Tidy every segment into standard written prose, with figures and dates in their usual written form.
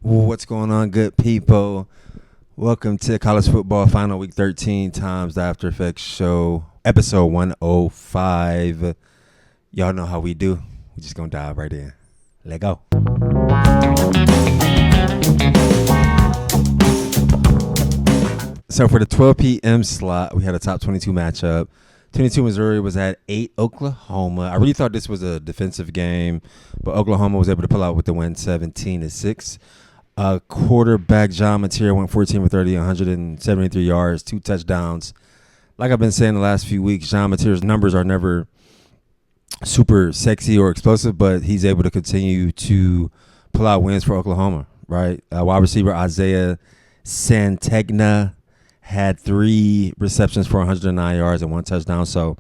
What's going on, good people? Welcome to College Football Final Week 13 times the After Effects Show, episode 105. Y'all know how we do. We just gonna dive right in. Let go. So for the 12 p.m. slot, we had a top 22 matchup. 22 Missouri was at 8 Oklahoma. I really thought this was a defensive game, but Oklahoma was able to pull out with the win 17-6. Quarterback John Mateer went 14 for 30, 173 yards, 2 touchdowns. Like I've been saying the last few weeks, John Mateer's numbers are never super sexy or explosive, but he's able to continue to pull out wins for Oklahoma, right? Wide receiver Isaiah Santegna had 3 receptions for 109 yards and 1 touchdown. So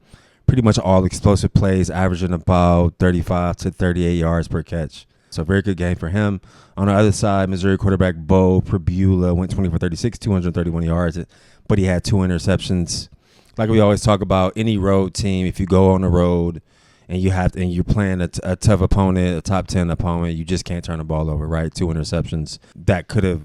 pretty much all explosive plays, averaging about 35 to 38 yards per catch. So very good game for him. On the other side, Missouri quarterback Bo Pribula went 20 for 36, 231 yards, but he had 2 interceptions. Like we always talk about, any road team, if you go on the road and you're playing a tough opponent, a top 10 opponent, you just can't turn the ball over, right? 2 interceptions. That could have,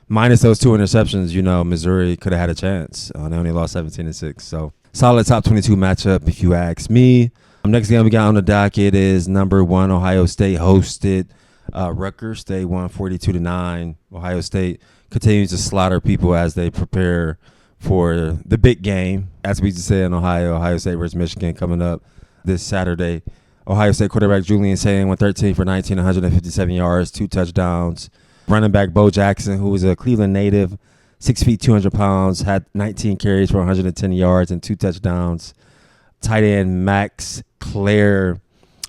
minus those 2 interceptions, Missouri could have had a chance. They only lost 17-6. So solid top 22 matchup, if you ask me. Next game we got on the docket is number 1 Ohio State hosted Rutgers. They won 42-9. Ohio State continues to slaughter people as they prepare for the big game, as we used to say in Ohio State versus Michigan coming up this Saturday. Ohio State quarterback Julian Sayin went 13 for 19, 157 yards, 2 touchdowns. Running back Bo Jackson, who was a Cleveland native, 6 feet, 200 pounds, had 19 carries for 110 yards and 2 touchdowns. Tight end Max Clare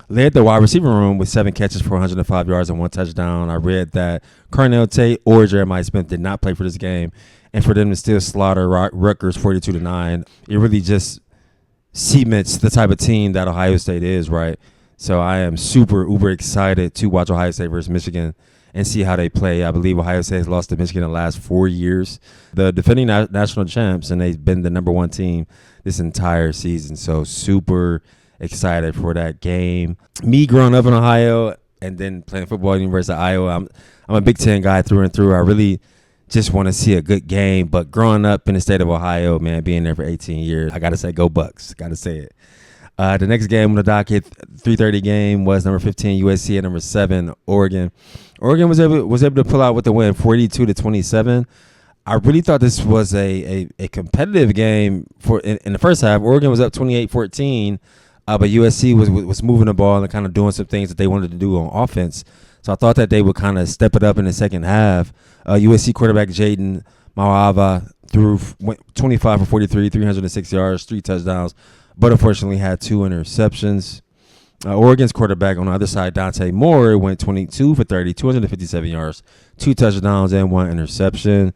led the wide receiver room with 7 catches for 105 yards and 1 touchdown. I read that Cornell Tate or Jeremiah Smith did not play for this game, and for them to still slaughter Rutgers 42-9, it really just cements the type of team that Ohio State is, right? So I am super uber excited to watch Ohio State versus Michigan and see how they play. I believe Ohio State has lost to Michigan in the last 4 years. The defending national champs, and they've been the number 1 team this entire season. So super excited for that game. Me growing up in Ohio and then playing football at the University of Iowa, I'm a Big Ten guy through and through. I really just want to see a good game. But growing up in the state of Ohio, man, being there for 18 years, I got to say go Bucks. Got to say it. The next game on the docket, 3:30 game, was number 15 USC and number 7 Oregon. Oregon was able to pull out with the win, 42-27. I really thought this was a competitive game in the first half. Oregon was up 28-14, but USC was moving the ball and kind of doing some things that they wanted to do on offense. So I thought that they would kind of step it up in the second half. USC quarterback Jaden Mawava went 25 for 43, 306 yards, 3 touchdowns, but unfortunately had 2 interceptions. Oregon's quarterback on the other side, Dante Moore, went 22 for 30, 257 yards, 2 touchdowns, and 1 interception.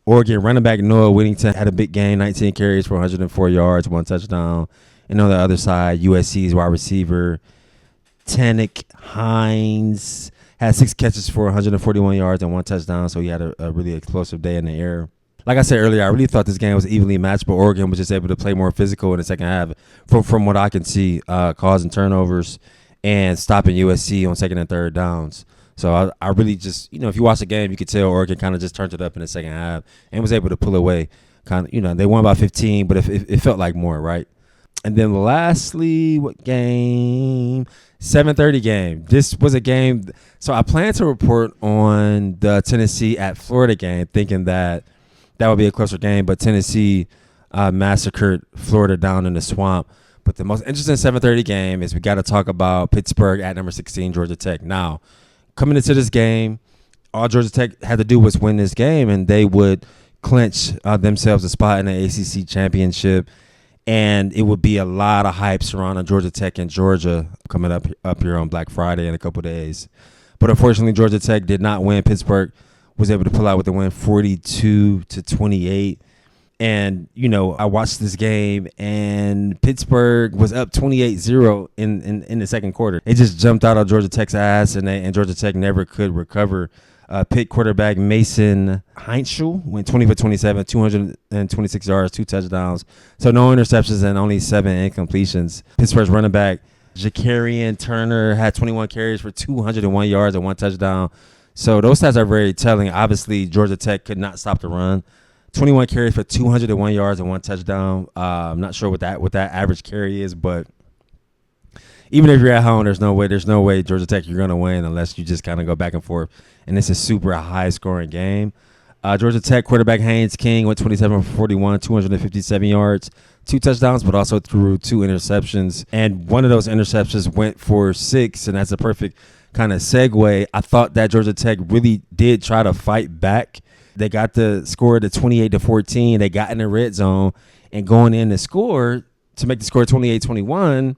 Oregon running back Noah Whittington had a big game, 19 carries for 104 yards, 1 touchdown. And on the other side, USC's wide receiver Tannick Hines had 6 catches for 141 yards and 1 touchdown, so he had a really explosive day in the air. Like I said earlier, I really thought this game was evenly matched, but Oregon was just able to play more physical in the second half from what I can see, causing turnovers and stopping USC on second and third downs. So I really just, if you watch the game, you could tell Oregon kind of just turned it up in the second half and was able to pull away. Kind of, they won by 15, but it felt like more, right? And then lastly, what game? 7:30 game. This was a game. So I plan to report on the Tennessee at Florida game, thinking that would be a closer game, but Tennessee massacred Florida down in the swamp. But the most interesting 7:30 game is we got to talk about Pittsburgh at number 16, Georgia Tech. Now, coming into this game, all Georgia Tech had to do was win this game, and they would clinch themselves a spot in the ACC championship. And it would be a lot of hype surrounding Georgia Tech and Georgia coming up here on Black Friday in a couple of days. But unfortunately, Georgia Tech did not win. Pittsburgh was able to pull out with the win 42-28. And, I watched this game, and Pittsburgh was up 28-0 in the second quarter. It just jumped out of Georgia Tech's ass, and Georgia Tech never could recover. Pitt quarterback Mason Heinschel went 20 for 27, 226 yards, 2 touchdowns. So no interceptions and only 7 incompletions. Pittsburgh's running back Jacarian Turner had 21 carries for 201 yards and 1 touchdown. So those stats are very telling. Obviously, Georgia Tech could not stop the run. 21 carries for 201 yards and 1 touchdown. I'm not sure what that average carry is, but even if you're at home, there's no way Georgia Tech you're gonna win unless you just kind of go back and forth. And it's a super high scoring game. Georgia Tech quarterback Haynes King went 27 for 41, 257 yards, 2 touchdowns, but also threw 2 interceptions. And one of those interceptions went for 6, and that's a perfect kind of segue. I thought that Georgia Tech really did try to fight back. They got the score to 28-14. They got in the red zone and going in to score to make the score 28-21.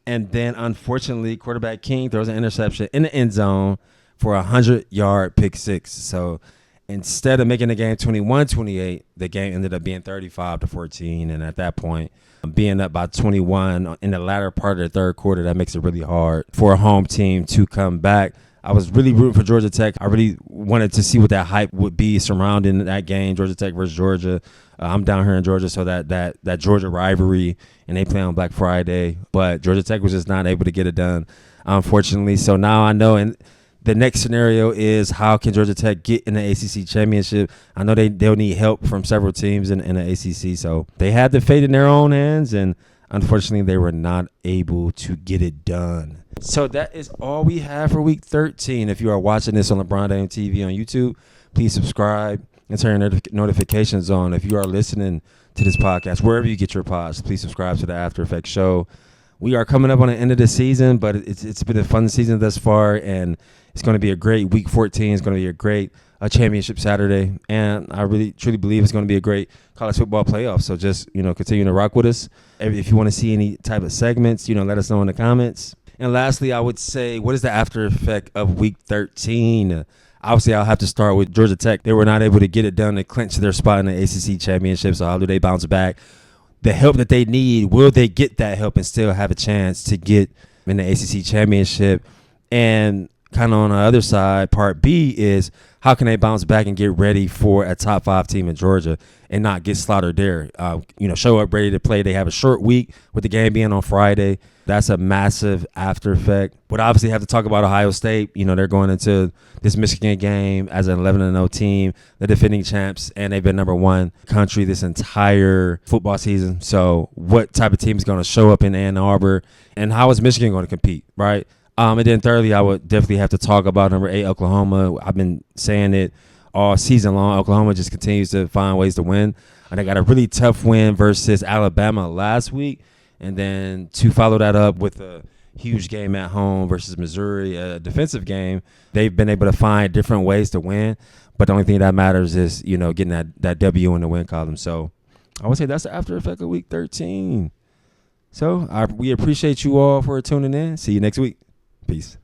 And then, unfortunately, quarterback King throws an interception in the end zone for a 100-yard pick six. So instead of making the game 21-28, the game ended up being 35-14. And at that point, being up by 21 in the latter part of the third quarter, that makes it really hard for a home team to come back. I was really rooting for Georgia Tech. I really wanted to see what that hype would be surrounding that game, Georgia Tech versus Georgia. I'm down here in Georgia, so that Georgia rivalry, and they play on Black Friday. But Georgia Tech was just not able to get it done, unfortunately. So now I know, and the next scenario is how can Georgia Tech get in the ACC championship? I know they'll need help from several teams in the ACC, so they had the fate in their own hands, and unfortunately they were not able to get it done. So that is all we have for Week 13. If you are watching this on LeBron Dame TV on YouTube, please subscribe and turn your notifications on. If you are listening to this podcast, wherever you get your pods, please subscribe to the After Effects Show. We are coming up on the end of the season, but it's been a fun season thus far, and it's going to be a great Week 14. It's going to be a great championship Saturday, and I really truly believe it's going to be a great college football playoff. So just continue to rock with us. If you want to see any type of segments, let us know in the comments. And lastly, I would say, what is the after effect of Week 13? Obviously, I'll have to start with Georgia Tech. They were not able to get it done to clinch their spot in the ACC championship. So how do they bounce back? The help that they need, will they get that help and still have a chance to get in the ACC championship? And kind of on the other side, part B is how can they bounce back and get ready for a top 5 team in Georgia and not get slaughtered there? Show up ready to play. They have a short week with the game being on Friday. That's a massive after effect. But obviously have to talk about Ohio State. They're going into this Michigan game as an 11-0 team, the defending champs, and they've been number 1 country this entire football season. So what type of team is going to show up in Ann Arbor, and how is Michigan going to compete, right? And then thirdly, I would definitely have to talk about number 8, Oklahoma. I've been saying it all season long. Oklahoma just continues to find ways to win. And they got a really tough win versus Alabama last week. And then to follow that up with a huge game at home versus Missouri, a defensive game, they've been able to find different ways to win. But the only thing that matters is, getting that W in the win column. So I would say that's the after effect of Week 13. So we appreciate you all for tuning in. See you next week. Peace.